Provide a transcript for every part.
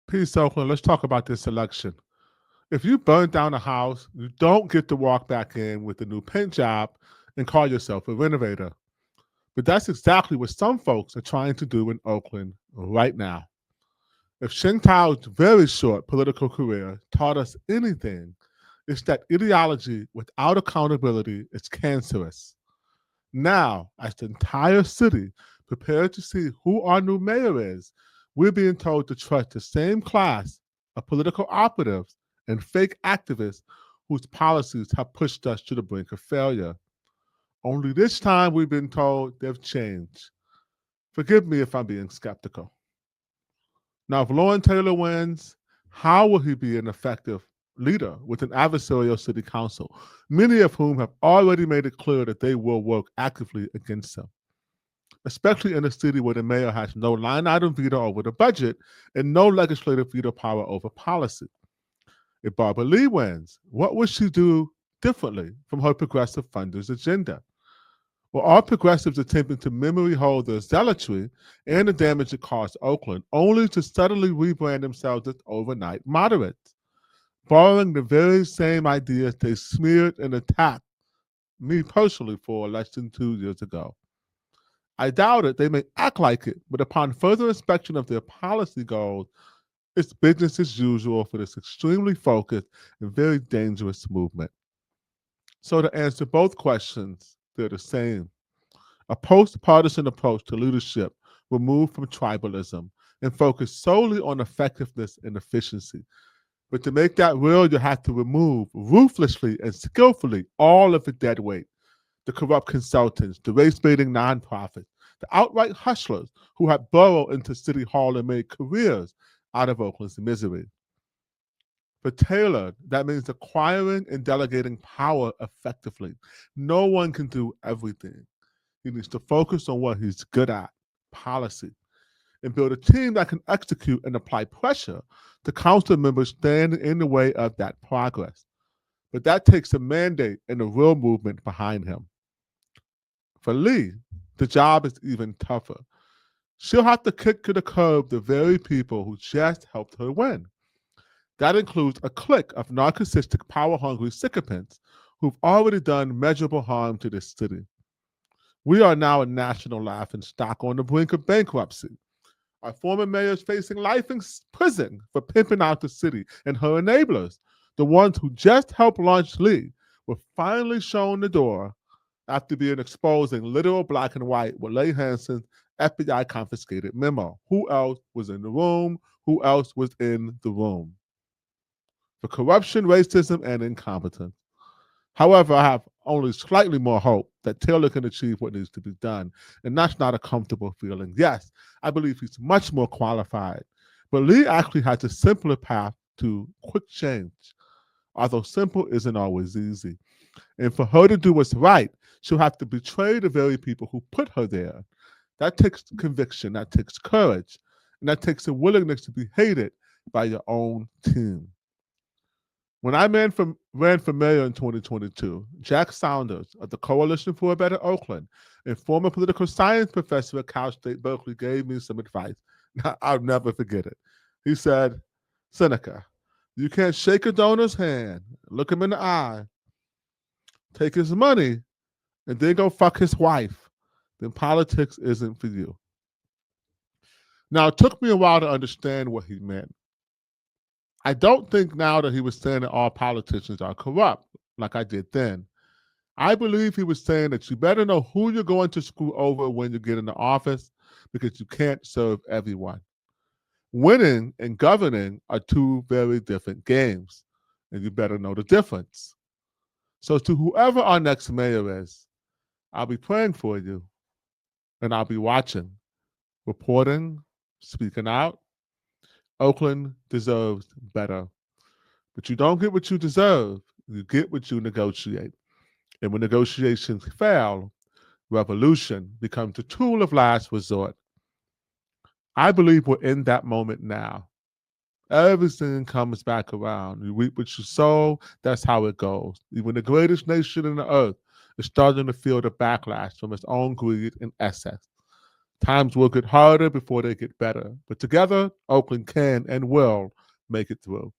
Peace, Oakland. Let's talk about this election. If you burn down a house, you don't get to walk back in with a new paint job and call yourself a renovator. But that's exactly what some folks are trying to do in Oakland right now. If Shintao's very short political career taught us anything, it's that ideology without accountability is cancerous. Now, as the entire city prepares to see who our new mayor is, we're being told to trust the same class of political operatives and fake activists whose policies have pushed us to the brink of failure. Only this time we've been told they've changed. Forgive me if I'm being skeptical. Now, if Loren Taylor wins, how will he be an effective leader with an adversarial city council, many of whom have already made it clear that they will work actively against him, especially in a city where the mayor has no line item veto over the budget and no legislative veto power over policy? If Barbara Lee wins, what would she do differently from her progressive funders' agenda? Well, all progressives attempting to memory hold their zealotry and the damage it caused Oakland, only to suddenly rebrand themselves as overnight moderates, borrowing the very same ideas they smeared and attacked me personally for less than 2 years ago. I doubt it. They may act like it, but upon further inspection of their policy goals, it's business as usual for this extremely focused and very dangerous movement. So to answer both questions, they're the same. A post-partisan approach to leadership will move from tribalism and focus solely on effectiveness and efficiency. But to make that real, you have to remove ruthlessly and skillfully all of the dead weight, the corrupt consultants, the race-baiting nonprofits, the outright hustlers who have burrowed into City Hall and made careers out of Oakland's misery. For Taylor, that means acquiring and delegating power effectively. No one can do everything. He needs to focus on what he's good at, policy, and build a team that can execute and apply pressure to council members standing in the way of that progress. But that takes a mandate and a real movement behind him. For Lee, the job is even tougher. She'll have to kick to the curb the very people who just helped her win. That includes a clique of narcissistic, power-hungry sycophants who've already done measurable harm to this city. We are now a national laughingstock on the brink of bankruptcy. Our former mayor is facing life in prison for pimping out the city, and her enablers, the ones who just helped launch Lee, were finally shown the door after being exposed in literal black and white with Leigh Hansen's FBI confiscated memo. Who else was in the room? Who else was in the room? For corruption, racism, and incompetence. However, I have only slightly more hope that Taylor can achieve what needs to be done, and that's not a comfortable feeling. Yes, I believe he's much more qualified, but Lee actually has a simpler path to quick change, although simple isn't always easy. And for her to do what's right, she'll have to betray the very people who put her there. That takes conviction, that takes courage, and that takes a willingness to be hated by your own team. When I ran for mayor in 2022, Jack Saunders of the Coalition for a Better Oakland and former political science professor at Cal State Berkeley gave me some advice. I'll never forget it. He said, Seneca, you can't shake a donor's hand, look him in the eye, take his money, and then go fuck his wife. Then politics isn't for you. Now, it took me a while to understand what he meant. I don't think now that he was saying that all politicians are corrupt, like I did then. I believe he was saying that you better know who you're going to screw over when you get into office because you can't serve everyone. Winning and governing are two very different games, and you better know the difference. So, to whoever our next mayor is, I'll be praying for you, and I'll be watching, reporting, speaking out. Oakland deserves better. But you don't get what you deserve, you get what you negotiate. And when negotiations fail, revolution becomes a tool of last resort. I believe we're in that moment now. Everything comes back around. You reap what you sow, that's how it goes. Even the greatest nation in the earth is starting to feel the backlash from its own greed and excess. Times will get harder before they get better, but together, Oakland can and will make it through.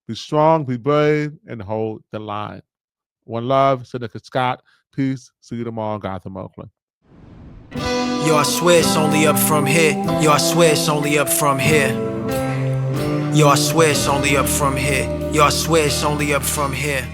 Be strong, be brave, and hold the line. One love, Seneca Scott. Peace. See you tomorrow in Gotham, Oakland. Yo, I swear it's only up from here. Yo, I swear it's only up from here. Yo, I swear it's only up from here. Yo, I swear it's only up from here.